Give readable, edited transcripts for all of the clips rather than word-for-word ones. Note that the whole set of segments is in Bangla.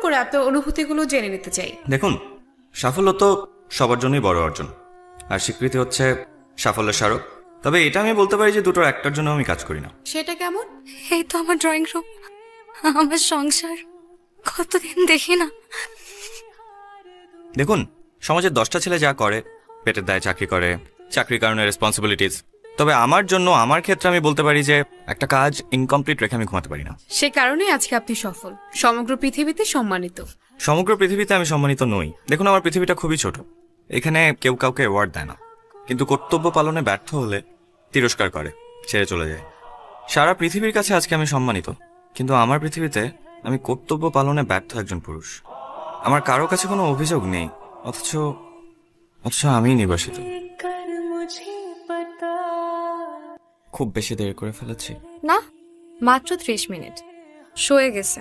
করে আপনার অনুভূতিগুলো জেনে নিতে চাই। দেখুন, সাফল্য তো সবার জন্যই বড় অর্জন, আর স্বীকৃতি হচ্ছে সাফল্যের স্মারক। তবে এটা আমি বলতে পারি যে দুটোর একটার জন্য আমি কাজ করি না। সেটা কেমন? এই তো আমার ড্রয়িং রুম, আমার সংসার, কতদিন দেখি না। দেখুন, সমাজের 10টা ছেলে যা করে, পেটের দায়ে চাকরি করে, চাকরির কারণে রেসপন্সিবিলিটিস। তবে আমার জন্য, আমার ক্ষেত্রে আমি বলতে পারি যে একটা কাজ ইনকমপ্লিট রেখে আমি ঘুমাতে পারি না। সে কারণে আজকে আপনি সফল, সমগ্র পৃথিবীতে সম্মানিত। সমগ্র পৃথিবীতে আমি সম্মানিত নই। দেখুন, আমার পৃথিবীটা খুবই ছোট, এখানে কেউ কাউকে অ্যাওয়ার্ড দেয় না, কিন্তু কর্তব্য পালনে ব্যর্থ হলে তিরস্কার করে, ছেড়ে চলে যায়। সারা পৃথিবীর কাছে আজকে আমি সম্মানিত, কিন্তু আমার পৃথিবীতে আমি কর্তব্য পালনে ব্যর্থ একজন পুরুষ। আমার কারো কাছে কোনো অভিযোগ নেই, অথচ আমিই নির্বাসিত। খুব বেশি দেরি করে ফেলেছি না, মাত্র 30 মিনিট শুয়ে গেছে।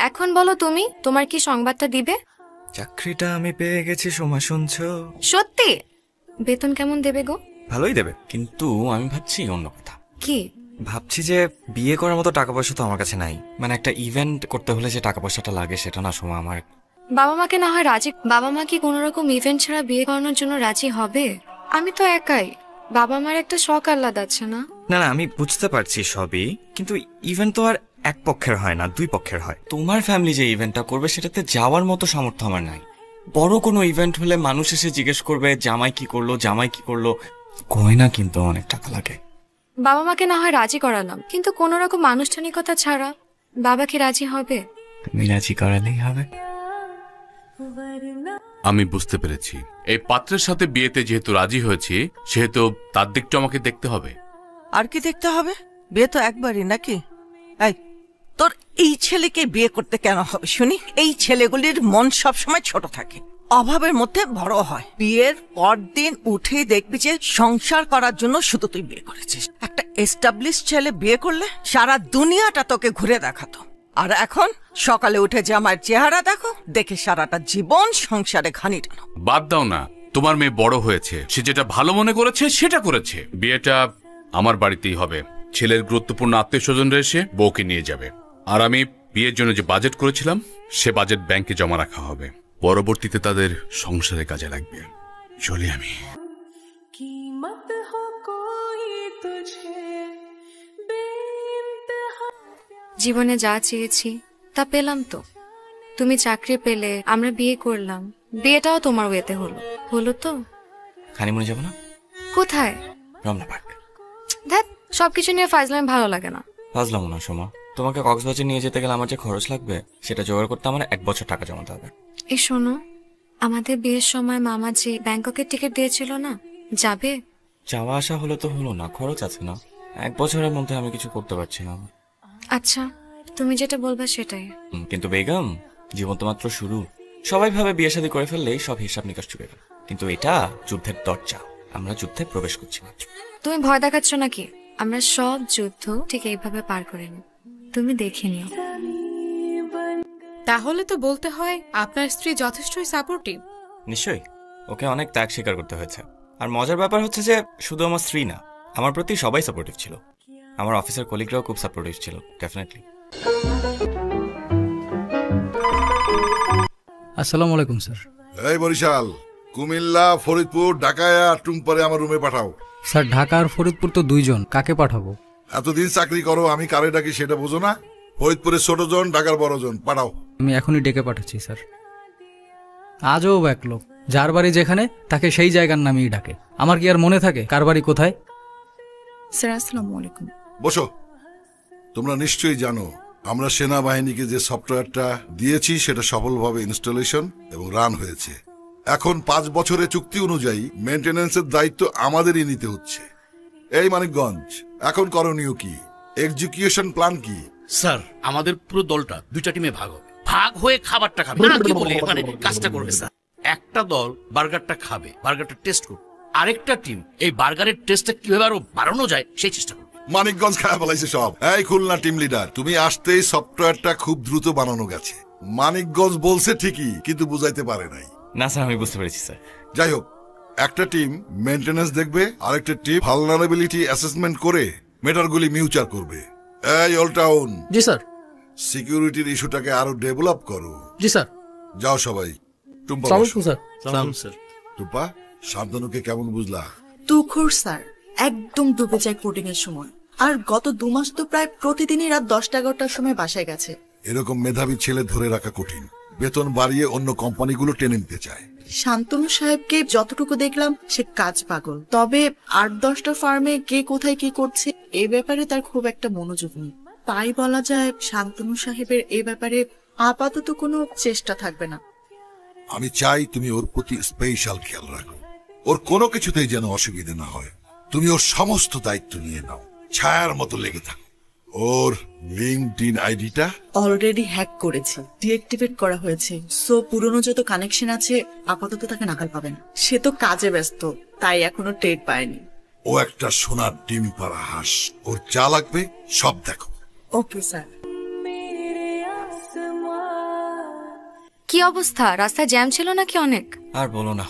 এখন বলো তুমি, তোমার কি সংবাদটা দিবে? চাকরিটা আমি পেয়ে গেছি, সোমা শুনছো? সত্যি? বেতন কেমন দেবে গো? ভালোই দেবে, কিন্তু আমি ভাবছি অন্য কথা। কি ভাবছি যে বিয়ে করার মতো টাকা পয়সা তো আমার কাছে নাই। মানে একটা ইভেন্ট করতে হলে যে টাকা পয়সাটা লাগে সেটা না সোমা আমার। বাবা মাকে না হয় রাজি, বাবা মা কি কোনো রকম ইভেন্ট ছাড়া বিয়ে করানোর জন্য রাজি হবে? আমি তো একাই, বাবা মার একটা শখ আহ্লাদ আছে না? না না, আমি বুঝতে পারছি সবই, কিন্তু ইভেন্ট তো আর এক পক্ষের হয় না, দুই পক্ষের হয়। তোমার ফ্যামিলি যে ইভেন্টটা করবে সেটাতে যাওয়ার মতো সামর্থ্য আমার নাই। বড় কোনো ইভেন্ট হলে মানুষ এসে জিজ্ঞেস করবে জামাই কি করলো, জামাই কি করলো। গয়না কিন্তু অনেক টাকা লাগে। বাবা মাকে না হয় রাজি করালাম, কিন্তু কোনো রকম আনুষ্ঠানিকতা ছাড়া বাবা কি রাজি হবে? তুমি রাজি করালেই হবে। আমি বুঝতে পেরেছি, এই পাত্রের সাথে বিয়েতে যেহেতু রাজি হয়েছি, সেহেতু তার দিকটা আমাকে দেখতে হবে। আর কি দেখতে হবে? বিয়ে তো একবারই নাকি? এই, তোর এই ছেলেকে বিয়ে করতে কেন হবে শুনি? এই ছেলেগুলির মন সবসময় ছোট থাকে, অভাবের মধ্যে বড় হয়। বিয়ের পর দিন উঠেই দেখবি যে সংসার করার জন্য শুধু তুই বিয়ে করেছিস। একটা এস্টাবলিশ ছেলে বিয়ে করলে সারা দুনিয়াটা তোকে ঘুরে দেখাতো, আর এখন সকালে উঠে জামাইয়ের চেহারা দেখো, দেখে সারাটা জীবন সংসারে ঘানি টানো। বাদ দাও না, তোমার মেয়ে বড় হয়েছে, সে যেটা ভালো মনে করেছে সেটা করেছে। বিয়েটা আমার বাড়িতেই হবে, ছেলের গুরুত্বপূর্ণ আত্মীয় স্বজনরা এসে বউকে নিয়ে যাবে, আর আমি বিয়ের জন্য যে বাজেট করেছিলাম সে বাজেট ব্যাংকে জমা রাখা হবে, পরবর্তীতে তাদের সংসারে কাজে লাগবে। চলি আমি। জীবনে যা চেয়েছি তা পেলাম তো। তুমি চাকরি পেলে, আমরা বিয়ে করলাম, বিয়েটাও তোমার ওয়েতে হলো। হলো তো? হানিমুনে যাবো না? কোথায়? রমনা পার্ক। ধ্যাৎ, সবকিছু নিয়ে ফাজলামি ভালো লাগে না। ফাজলাম না সোমা, তোমাকে কক্সবাজার নিয়ে যেতে গেলে আমার যে খরচ লাগবে সেটা জোগাড় করতে আমার 1 বছর টাকা জমাতে হবে। এই শোনো, আমাদের বিয়ের সময় মামা যে ব্যাংককের টিকিট দিয়েছিল না, যাবে? যাওয়া আসা হলো তো হলো না, খরচ আছে না। 1 বছরের মধ্যে আমি কিছু করতে পারছি না। আচ্ছা, তুমি যেটা বলবে সেটাই। কিন্তু বেগম, জীবন তো মাত্র শুরু। সবাই ভাবে বিয়ে শাদী করে ফেললেই সব হিসাব নিকাশ চুকে গেল, কিন্তু এটা যুদ্ধের দরজা, আমরা যুদ্ধে প্রবেশ করছি মাত্র। তুমি ভয় দেখাচ্ছ নাকি? আমরা সব যুদ্ধ ঠিক এইভাবে পার করে নিই, তুমি দেখে নিও। তাহলে তো বলতে হয় আপনার স্ত্রী যথেষ্টই সাপোর্টিভ। নিশ্চয়ই, ওকে অনেক ত্যাগ স্বীকার করতে হয়েছে। আর মজার ব্যাপার হচ্ছে যে শুধু আমার স্ত্রী না, আমার প্রতি সবাই সাপোর্টিভ ছিল। আমার অফিসের কলিগরাও খুব সাপোর্টিভ ছিল। ডেফিনেটলি। আসসালামু আলাইকুম স্যার। এই বরিশাল, কুমিল্লা, ফরিদপুর, ঢাকায় আর টুমপারে আমার রুমে পাঠাও। স্যার, ঢাকা আর ফরিদপুর তো 2 জন, কাকে পাঠাবো? এতদিন চাকরি করো, আমি কারে ডাকি সেটা বোঝো না? ফরিদপুরের ছোট জন, ঢাকার বড় জন, পাঠাও। আমি এখনই ডেকে পাঠাচ্ছি স্যার। আজও এক লোক, যার বাড়ি যেখানে তাকে সেই জায়গার নামেই ডাকে। আমার কি আর মনে থাকে কার বাড়ি কোথায়? স্যার আসসালামু আলাইকুম। বসো। তোমরা নিশ্চয়ই জানো আমরা সেনাবাহিনীকে যে সফটওয়্যারটা দিয়েছি সেটা সফলভাবে ইনস্টলেশন এবং রান হয়েছে। এখন 5 বছরের চুক্তি অনুযায়ী মেইনটেনেন্সের দায়িত্ব আমাদেরই নিতে হচ্ছে। এই মানিকগঞ্জ, এখন করণীয় কি? এক্সিকিউশন প্ল্যান কি? স্যার, আমাদের পুরো দলটা 2টা টিমে ভাগ হবে, ভাগ হয়ে খাবারটা খাবে না কি বলে, মানে কাজটা করবে স্যার। একটা দল বার্গারটা খাবে, বার্গারটা টেস্ট করবে, আরেকটা টিম এই বার্গারের টেস্টটা কিভাবে আরো বাড়ানো যায় সেই চেষ্টা করবে। মানিকগঞ্জ খায়া বলাইছে সব। এই খুলনা টিম লিডার, তুমি আসতেই সফটওয়্যারটা খুব দ্রুত বানানো গেছে। মানিকগঞ্জ বলছে ঠিকই, কিন্তু বুঝাইতে পারে নাই। না স্যার, আমি বুঝতে পেরেছি স্যার। যাই হোক, একটা টিম মেইনটেনেন্স দেখবে, আরেকটা টিম ভালনারেবিলিটি অ্যাসেসমেন্ট করে মেটারগুলি মিউচার করবে। এই অল টাউন। জি স্যার। সিকিউরিটির ইস্যুটাকে আরো ডেভেলপ করো। জি স্যার। যাও সবাই। টুম্পা বসো। স্যার। টুম্পা, শান্তনুকে কেমন বুঝলা? তুখোর স্যার, একদম ডুবে যায় কোডিং এর সময়। আর গত 2 মাস তো প্রায় প্রতিদিনই রাত 10টা-11টার সময় বাসায় গেছে। এরকম মেধাবী ছেলে ধরে রাখা কঠিন। বেতন বাড়িয়ে অন্য কোম্পানিগুলো টেনে নিতে চায়। শান্তনু সাহেবকে যতটুকু দেখলাম সে কাজ পাগল, তবে 8-10টা ফার্মে কে কোথায় কি করছে এই ব্যাপারে তার খুব একটা মনোযোগ নেই। তাই বলা যায় শান্তনু সাহেবের এই ব্যাপারে আপাতত কোনো চেষ্টা থাকবে না। আমি চাই তুমি ওর প্রতি স্পেশাল খেয়াল রাখো। ওর কোনো কিছুতেই যেন অসুবিধা না হয়। তুমি ওর সমস্ত দায়িত্ব নিয়ে নাও, ছায়ার মতো লেগে থাকো। ওর লিঙ্কডইন আইডিটা অলরেডি হ্যাক করেছি, ডিঅ্যাক্টিভেট করা হয়েছে। সো পুরনো যত কানেকশন আছে আপাতত তাকে নাকাল পাবেন। সে তো কাজে ব্যস্ত, তাই এখনো টের পায়নি। ও একটা সোনার ডিম পাড়া হাঁস। ওর যা লাগবে সব দেখো। Okay sir. কি অবস্থা? রাস্তায় জ্যাম ছিল নাকি অনেক? আর বলো না,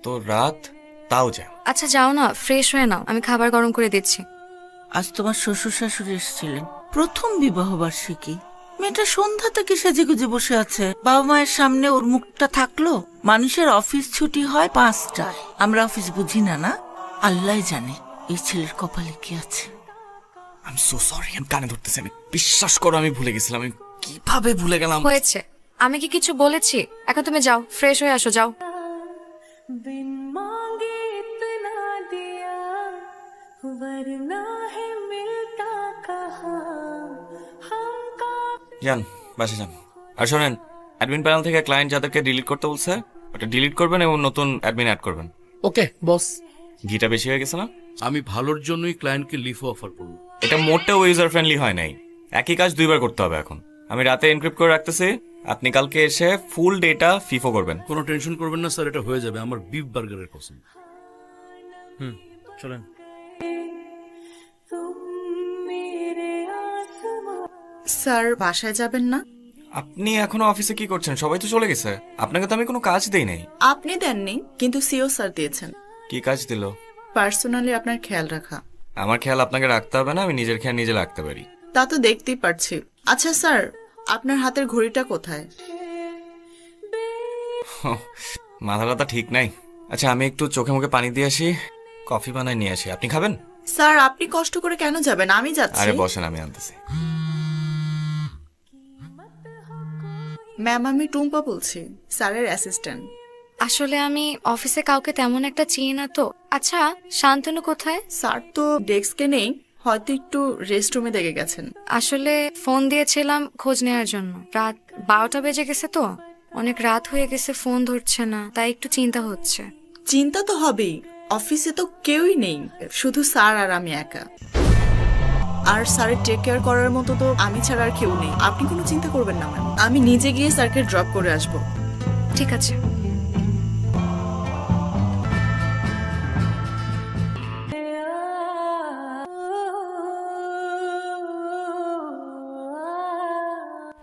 তো রাত তাও জ্যাম। আচ্ছা যাও না, ফ্রেশ হয়ে নাও, আমি খাবার গরম করে দিচ্ছি। আজ তোমার শ্বশুর শাশুড়ি এসেছিলেন, প্রথম বিবাহ বার্ষিকী। মেয়েটা সন্ধ্যা থেকে সেজেগুজে বসে আছে। বাবা মায়ের সামনে ওর মুখটা থাকলো। মানুষের অফিস ছুটি হয় 5টায়, আমরা অফিস বুঝি না। না, আল্লাহ জানে এই ছেলের কপালে কি আছে। আমি সো সরি, আমি কানে ধরতেছি। আমি বিশ্বাস করো আমি ভুলে গেছিলাম। আমি কিভাবে ভুলে গেলাম? হয়েছে, আমি কি কিছু বলেছি? এখন তুমি যাও, ফ্রেশ হয়ে আসো, যাও। যান, বাসে যান। আর শোনেন, অ্যাডমিন প্যানেল থেকে ক্লায়েন্ট যাদেরকে ডিলিট করতে বলছে ওটা ডিলিট করবেন এবং নতুন অ্যাডমিন অ্যাড করবেন। ওকে বস। ঘিটা বেশি হয়ে গেছে না? আমি ভালোর জন্যই ক্লায়েন্টকে লিফ অফার করবো। এটা মোটেও ইউজার ফ্রেন্ডলি হয় নাই। একই কাজ 2বার করতে হবে এখন। আমি রাতে এনক্রিপ্ট করে রাখতেছি, আপনি কালকে এসে ফুল ডেটা ফিফো করবেন। কোনো টেনশন করবেন না স্যার, এটা হয়ে যাবে। আমার বিফ বার্গারের কসম। চলেন। স্যার বাসায় যাবেন না? আপনি এখনো অফিসে কি করছেন? সবাই তো চলে গেছে। আপনাকে তো আমি কোনো কাজ দেই নাই। আপনি দেননি, কিন্তু সিও স্যার দিয়েছেন। কি কাজ দিল? পার্সোনালি আপনার খেয়াল রাখা। আমার খেয়াল আপনাকে রাখতে হবে না, আমি নিজের খেয়াল নিজে রাখতে পারি। তা তো দেখতেই পারছি। আচ্ছা স্যার, আপনার হাতের ঘড়িটা কোথায়? মাথা ব্যথা ঠিক নাই। আচ্ছা আমি একটু চোখে মুখে পানি দিয়ে আসি, কফি বানায় নিয়ে আসি। আপনি খাবেন? স্যার আপনি কষ্ট করে কেন যাবেন, আমি যাচ্ছি। আরে বসেন, আমি আনতেছি। ম্যাম আমি টুম্পা বলছি, স্যারের অ্যাসিস্ট্যান্ট। আসলে আমি অফিসে কাউকে তেমন একটা চিনি না তো। আচ্ছা শান্তনু কোথায়? স্যার তো ডেস্কে নেই, হয়তো একটু রেস্টরুমে দেখে গেছেন। আসলে ফোন দিয়েছিলাম খোঁজ নেওয়ার জন্য। রাত 12টা বেজে গেছে তো, অনেক রাত হয়ে গেছে, ফোন ধরছে না, তাই একটু চিন্তা হচ্ছে। চিন্তা তো হবেই, অফিসে তো কেউই নেই, শুধু স্যার আর আমি একা। আর স্যারের টেক কেয়ার করার মতো তো আমি ছাড়া আর কেউ নেই। আপনি কোনো চিন্তা করবেন না ম্যাম, আমি নিজে গিয়ে স্যারকে ড্রপ করে আসবো। ঠিক আছে।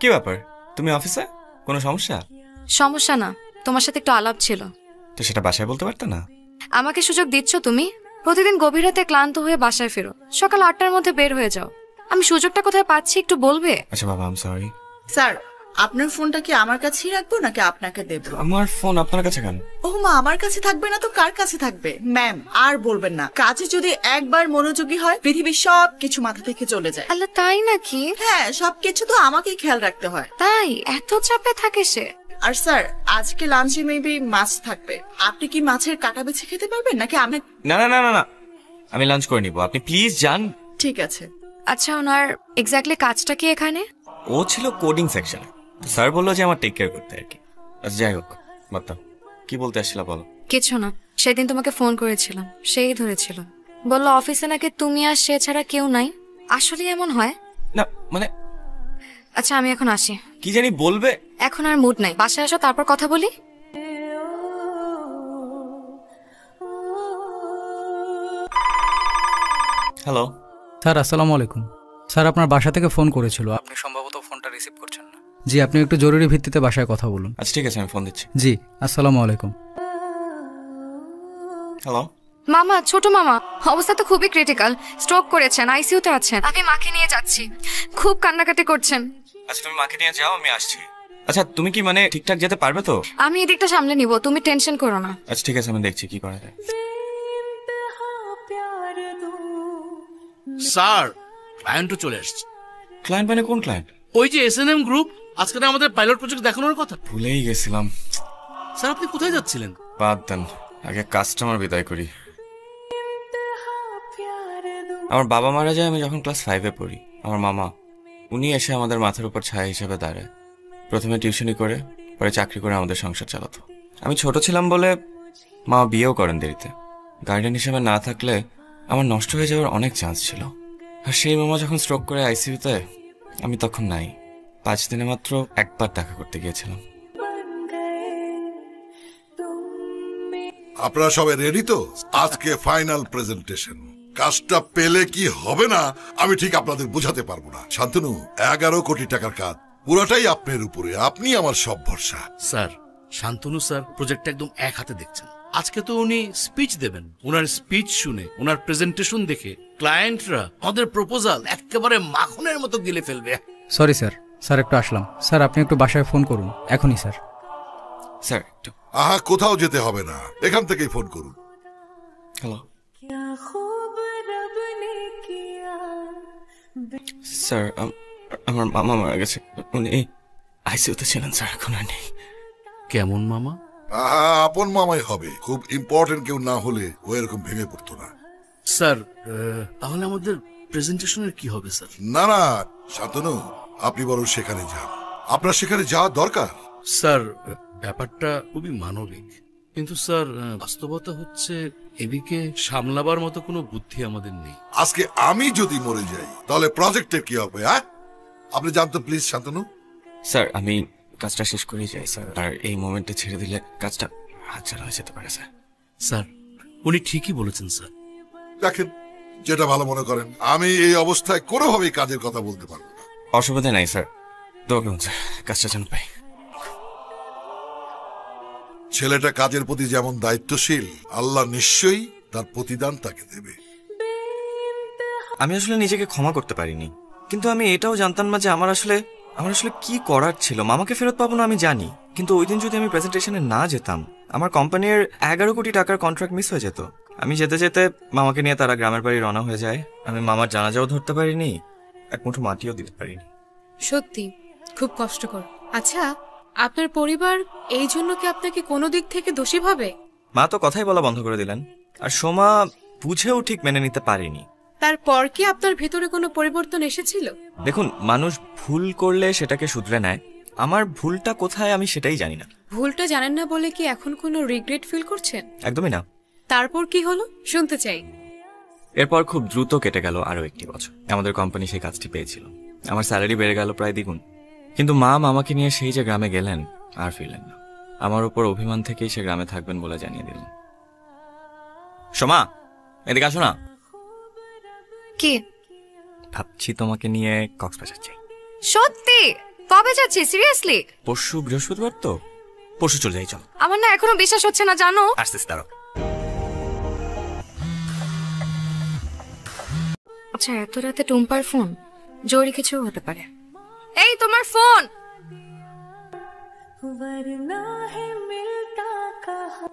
কি ব্যাপার, তুমি অফিসে? কোনো সমস্যা? সমস্যা না, তোমার সাথে একটু আলাপ ছিল। তো সেটা বাসায় বলতে পারতে না? আমাকে সুযোগ দিচ্ছ তুমি? প্রতিদিন গভীর রাতে ক্লান্ত হয়ে বাসায় ফেরো, সকাল 8টার মধ্যে বের হয়ে যাও। আমি সুযোগটা কোথায় পাচ্ছি একটু বলবে? আচ্ছা বাবা, আই এম সরি। স্যার আপনার ফোনটা কি আমার কাছেই রাখবো নাকি আপনাকে দেবো? আমার ফোন আপনার কাছে কেন? ও মা, আমার কাছে থাকবে না তো কার কাছে থাকবে? ম্যাম আর বলবেন না, কাজে যদি একবার মনোযোগী হয় পৃথিবীর সব কিছু মাথা থেকে চলে যায়। আল্লাহ, তাই নাকি? হ্যাঁ, সবকিছু তো আমাকেই খেয়াল রাখতে হয়। তাই এত চাপে থাকে সে? আর স্যার আজকে লাঞ্চে মেবি মাছ থাকবে, আপনি কি মাছের কাটা বেছে খেতে পারবেন নাকি আমি? না না না না না, আমি লাঞ্চ করে নিব, আপনি প্লিজ যান। ঠিক আছে। আচ্ছা ওনার এক্স্যাক্টলি কাজটা কি এখানে? ও ছিল কোডিং সেকশনে, স্যার বললো যে আমার টেক কেয়ার করতে আর কি। আচ্ছা যাই হোক, বাতা কি বলতে আসছিল বলো। কিছু না, সেদিন তোমাকে ফোন করেছিলাম, সেই ধরেছিল। বললো অফিসে নাকি তুমি আর সে ছাড়া কেউ নাই। আসলে এমন হয় না মানে? আচ্ছা আমি এখন আসি। কি জানি বলবে। এখন আর মুড নাই, বাসায় আসো তারপর কথা বলি। হ্যালো স্যার, আসসালামু আলাইকুম। স্যার আপনার বাসা থেকে ফোন করেছিল, আপনি সম্ভবত ফোনটা রিসিভ করছেন না। জি, আপনি একটু জরুরি ভিত্তিতে বাসায় কথা বলুন। আচ্ছা ঠিক আছে, আমি ফোন দিচ্ছি। জি, আসসালামু আলাইকুম। হ্যালো মামা, ছোট মামা অবস্থা তো খুবই ক্রিটিক্যাল, স্ট্রোক করেছেন, আইসিইউতে আছেন। আমি মাকে নিয়ে যাচ্ছি, খুব কান্নাকাটি করছেন। আচ্ছা তুমি মাকে নিয়ে যাও, আমি আসছি। আচ্ছা তুমি কি মানে ঠিকঠাক যেতে পারবে তো? আমি এদিকটা সামলে নিব, তুমি টেনশন করো না। আচ্ছা ঠিক আছে, আমি দেখছি কি করা যায়। স্যার ক্লায়েন্টও চলে আসছে। ক্লায়েন্ট মানে কোন ক্লায়েন্ট? ওই যে এসএনএম গ্রুপ, আজকে না আমাদের পাইলট প্রজেক্ট দেখানোর কথা। ভুলেই গেছিলাম। স্যার আপনি কোথায় যাচ্ছিলেন? বাদ দেন, আগে কাস্টমার বিদায় করি। আমার বাবা মারা যায় আমি যখন ক্লাস 5-এ পড়ি। আমার মামা উনি এসে আমাদের মাথার উপর ছায়া হিসেবে দাঁড়ায়। প্রথমে টিউশনি করে, পরে চাকরি করে আমাদের সংসার চালাতো। আমি ছোট ছিলাম বলে মা বিয়েও করেন দেরিতে। গার্ডিয়ান হিসেবে না থাকলে আমার নষ্ট হয়ে যাওয়ার অনেক চান্স ছিল। আর সেই মামা যখন স্ট্রোক করে আইসিইউতে, আমি তখন নাই। 5 দিনে মাত্র একবার দেখা করতে গিয়েছিলাম। আপনারা সবাই রেডি তো? আজকে ফাইনাল প্রেজেন্টেশন। কাজটা পেলে কি হবে না আমি ঠিক আপনাদের বোঝাতে পারবো না। শান্তনু, 11 কোটি টাকার কাজ, পুরোটাই আপনার উপরে। আপনি আমার সব ভরসা। স্যার শান্তনু স্যার প্রজেক্টটা একদম এক হাতে দেখছেন। আজকে তো উনি স্পিচ দেবেন। ওনার স্পিচ শুনে, ওনার প্রেজেন্টেশন দেখে ক্লায়েন্টরা আমাদের প্রপোজাল একেবারে মাখনের মতো গিলে ফেলবে। সরি স্যার, স্যার একটু আসলাম। স্যার আপনি একটু বাসায় ফোন করুন এখনই। স্যার স্যার একটু। আহা, কোথাও যেতে হবে না, এখান থেকেই ফোন করুন। হ্যালো স্যার, আমার মামা মারা গেছে। উনি আইসিইউতে ছিলেন স্যার, এখন আর নেই। কেমন মামা? আহা, আপন মামাই হবে। খুব ইম্পর্টেন্ট কেউ না হলে ও এরকম ভেঙে পড়তো না। স্যার তাহলে আমাদের প্রেজেন্টেশনের কি হবে স্যার? না না শান্তনু, আপনি বরং সেখানে যান। আপনার সেখানে যাওয়া দরকার। স্যার ব্যাপারটা খুবই মানবিক, কিন্তু স্যার বাস্তবতা হচ্ছে এদিকে সামলাবার মতো কোনো বুদ্ধি আমাদের নেই। আজকে আমি যদি মরে যাই তাহলে প্রজেক্টের কি হবে? হ্যাঁ, আপনি জানতো প্লিজ শান্তনু। স্যার আমি কাজটা শেষ করেই যাই স্যার, আর এই মোমেন্টে ছেড়ে দিলে কাজটা হাতছাড়া হয়ে যেতে পারে স্যার। স্যার উনি ঠিকই বলেছেন স্যার। দেখেন, যেটা ভালো মনে করেন। আমি এই অবস্থায় কোনোভাবেই কাজের কথা বলতে পারবো না। অসুবিধা নাই স্যার, দোয়া করুন স্যার, কাজটা যেন পাই। ছেলেটা কাজের প্রতি যেমন দায়িত্বশীল, আল্লাহ নিশ্চয়ই তার প্রতিদান তাকে দেবে। আমি আসলে নিজেকে ক্ষমা করতে পারিনি, কিন্তু আমি এটাও জানতাম না যে আমার আসলে কি করার ছিল। মামাকে ফেরত পাবো না আমি জানি, কিন্তু ওই দিন যদি আমি প্রেজেন্টেশনে না যেতাম, আমার কোম্পানির 11 কোটি টাকার কন্ট্রাক্ট মিস হয়ে যেত। আমি যেতে যেতে মামাকে নিয়ে তারা গ্রামের বাড়ি রওনা হয়ে যায়। আমি মামার জানাজাও ধরতে পারিনি, এক মুঠো মাটিও দিতে পারিনি। সত্যি খুব কষ্টকর। আচ্ছা, আপনার পরিবার এই জন্য কি আপনাকে কোনো দিক থেকে দোষী ভাবে? মা তো কথাই বলা বন্ধ করে দিলেন, আর সোমা বুঝেও ঠিক মেনে নিতে পারিনি। তারপর কি আপনার ভেতরে কোনো পরিবর্তন এসেছিল? দেখুন, মানুষ ভুল করলে সেটাকে শুধরে নেয়। আমার ভুলটা কোথায় আমি সেটাই জানি না। ভুলটা জানেন না বলে কি এখন কোনো রিগ্রেট ফিল করছেন? একদমই না। তারপর কি হলো শুনতে চাই। এরপর খুব দ্রুত কেটে গেল আরো 1টি বছর। আমাদের কোম্পানি সেই কাজটি পেয়েছিল। আমার স্যালারি বেড়ে গেল প্রায় দ্বিগুণ। কিন্তু মা মামাকে নিয়ে সেই যে গ্রামে গেলেন, আর ফিরলেন না। আমার উপর অভিমান থেকেই সে গ্রামে থাকবেন বলে জানিয়ে দিলেন। সোমা, এদিকে আসো না। কি? ভাবছি তোমাকে নিয়ে কক্সবাজার যাই। সত্যি? কবে যাচ্ছি? সিরিয়াসলি? পরশু বৃহস্পতিবার তো, পরশু চলে যাই। চল। আমার না এখনো বিশ্বাস হচ্ছে না, জানো। আসতেছি, দাঁড়াও। আচ্ছা, এত রাতে টুম্পার ফোন, জরুরি কিছু হতে পারে। এই তোমার ফোন।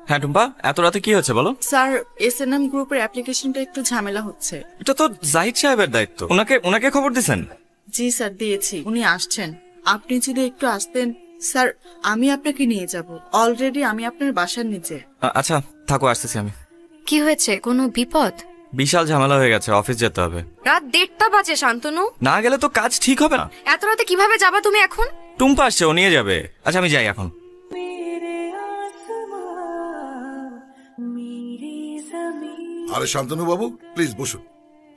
হ্যাঁ টুম্পা, এত রাতে কি হচ্ছে বলো? স্যার, এসএনএম গ্রুপের অ্যাপ্লিকেশনটা একটু ঝামেলা হচ্ছে। এটা তো জাহিদ সাহেবের দায়িত্ব। ওনাকে খবর দিছেন? জি স্যার, দিয়েছি। উনি আসছেন। আপনি যদি একটু আসতেন স্যার, আমি আপনাকে নিয়ে যাব। অলরেডি আমি আপনার বাসার নিচে। আচ্ছা থাকো, আসতেছি আমি। কি হয়েছে? কোনো বিপদ? বিশাল ঝামেলা হয়ে গেছে, অফিস যেতে হবে। রাত 1:30 বাজে শান্তনু। না গেলে তো কাজ ঠিক হবে না। এত রাতে কিভাবে যাবা তুমি এখন? টুম্পা আসছে, ও নিয়ে যাবে। আচ্ছা আমি যাই এখন। আরে শান্তনু বাবু, প্লিজ বসুন।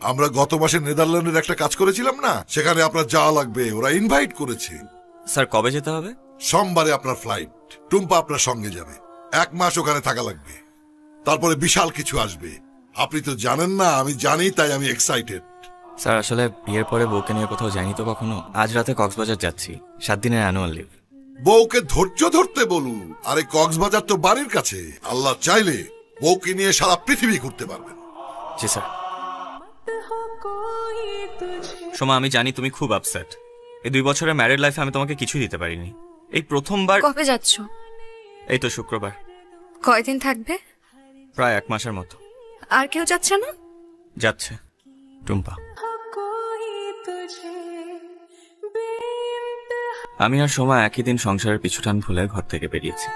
আমরা গত মাসে নেদারল্যান্ডের একটা কাজ করেছিলাম না, সেখানে আপনার যাওয়া লাগবে। ওরা ইনভাইট করেছে। স্যার কবে যেতে হবে? সোমবারে আপনার ফ্লাইট। টুম্পা আপনার সঙ্গে যাবে। 1 মাস ওখানে থাকা লাগবে। তারপরে বিশাল কিছু আসবে। আপনি তো জানেন না, আমি জানি, তাই আমি এক্সাইটেড। স্যার আসলে বিয়ের পরে বউকে নিয়ে কোথাও যাইনি তো কখনো। আজ রাতে কক্সবাজার যাচ্ছি, 7 দিনের অ্যানুয়াল লিভ। বউকে ধৈর্য ধরতে বলুন। আরে কক্সবাজার তো বাড়ির কাছে। আল্লাহ চাইলে বউকে নিয়ে সারা পৃথিবী ঘুরতে পারবেন। জি স্যার। সোমা, আমি জানি তুমি খুব আপসেট, এই 2 বছরের ম্যারিড লাইফে আমি তোমাকে কিছু দিতে পারিনি। এই প্রথমবার। কবে যাচ্ছ? এই তো শুক্রবার। কয়দিন থাকবে? প্রায় 1 মাসের মতো। আর কেউ যাচ্ছে না? যাচ্ছে টুম্পা। আমি আর সোমা একই দিন সংসারের পিছুটান ভুলে ঘর থেকে বেরিয়েছি।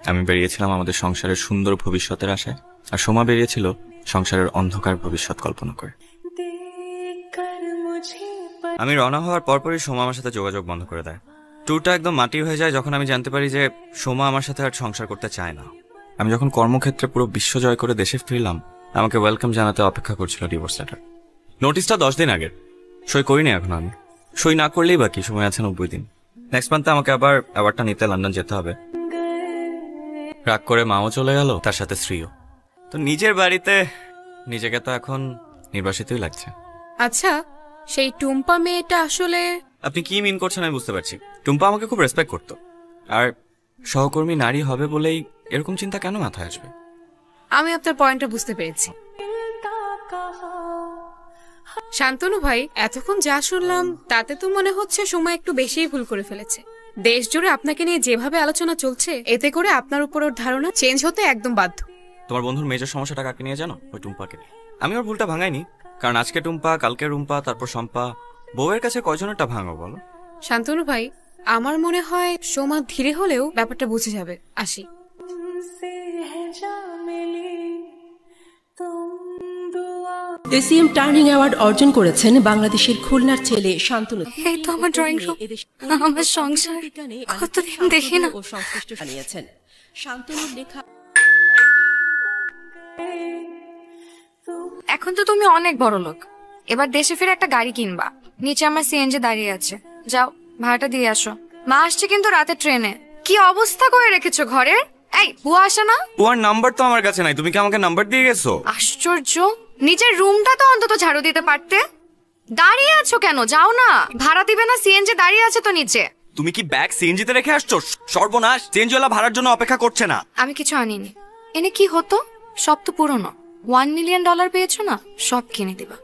আমি বেরিয়েছিলাম আমাদের সংসারের সুন্দর ভবিষ্যতের আশায়, আর সোমা বেরিয়েছিল সংসারের অন্ধকার ভবিষ্যৎ কল্পনা করে। আমি রওনা হওয়ার পরপরই সোমা আমার সাথে যোগাযোগ বন্ধ করে দেয়। ট্যুরটা একদম মাটি হয়ে যায় যখন আমি জানতে পারি যে সোমা আমার সাথে আর সংসার করতে চায় না। আমি যখন কর্মক্ষেত্রে পুরো বিশ্ব জয় করে দেশে ফিরলাম, আমাকে ওয়েলকাম জানাতে অপেক্ষা করছিল ডিভোর্স লেটার। নোটিশটা 10 দিন আগের, সই করিনি এখন। আমি সই না করলেই বাকি সময় আছে 90 দিন। নেক্সট মান্থে আমাকে আবার অ্যাওয়ার্ডটা নিতে লন্ডন যেতে হবে। রাগ করে মাও চলে গেল, তার সাথে স্ত্রীও। তো নিজের বাড়িতে নিজেকে তো এখন নির্বাসিতই লাগছে। আচ্ছা, সেই টুম্পা মেয়েটা আসলে? আপনি কি মিন করছেন আমি বুঝতে পারছি। টুম্পা আমাকে খুব রেসপেক্ট করতো, আর সহকর্মী নারী হবে বলেই এরকম চিন্তা কেন মাথায় আসবে? আমি আপনার পয়েন্টটা বুঝতে পেরেছি। শান্তনু ভাই, এতক্ষণ যা শুনলাম তাতে তো মনে হচ্ছে সময় একটু বেশিই ভুল করে ফেলেছে। দেশ জুড়ে আপনাকে নিয়ে যেভাবে আলোচনা চলছে, এতে করে আপনার উপর ওর ধারণা চেঞ্জ হতে একদম বাধ্য। তোমার বন্ধুর মেজর সমস্যাটা কাকে নিয়ে জানো? ওই টুম্পাকে নিয়ে। আমি ওর ভুলটা ভাঙাইনি, কারণ আজকে টুম্পা, কালকে রুম্পা, তারপর শম্পা। বউয়ের কাছে কয়জনেরটা ভাঙো বলো? শান্তনু ভাই, আমার মনে হয় সোমা ধীরে হলেও ব্যাপারটা বুঝে যাবে। আসি। এসিএম টার্নিং অ্যাওয়ার্ড অর্জন করেছেন বাংলাদেশের খুলনার ছেলে শান্তনু। এই তো আমার ড্রয়িং রুম, আমার সংসার। কতদিন দেখি না। ও সংশ্লিষ্ট জানিয়েছেন শান্তনুর লেখা। এখন তো তুমি অনেক বড় লোক, এবার দেশে ফিরে একটা গাড়ি কিনবা। নিচে আমার সিএনজি দাঁড়িয়ে আছে, যাও ভাড়াটা দিয়ে আসো। মা আসছে কিন্তু রাতে ট্রেনে। কি অবস্থা করে রেখেছো ঘরের? এই বুয়া আসে না? বুয়ার নাম্বার তো আমার কাছে নাই, তুমি কি আমাকে নাম্বার দিয়ে গেছো? আশ্চর্য, নিজের রুমটা তো অন্তত ঝাড়ু দিতে পারতে। দাঁড়িয়ে আছো কেন? যাও না, ভাড়া দিবে না? সিএনজি দাঁড়িয়ে আছে তো নিচে। তুমি কি ব্যাগ সিএনজিতে রেখে আসছো? সর্বনাশ, সিএনজিওয়ালা ভাড়ার জন্য অপেক্ষা করছে না। আমি কিছু আনিনি। এনে কি হতো? সব তো পুরনো। $1 মিলিয়ন পেয়েছো না, সব কিনে দিবা।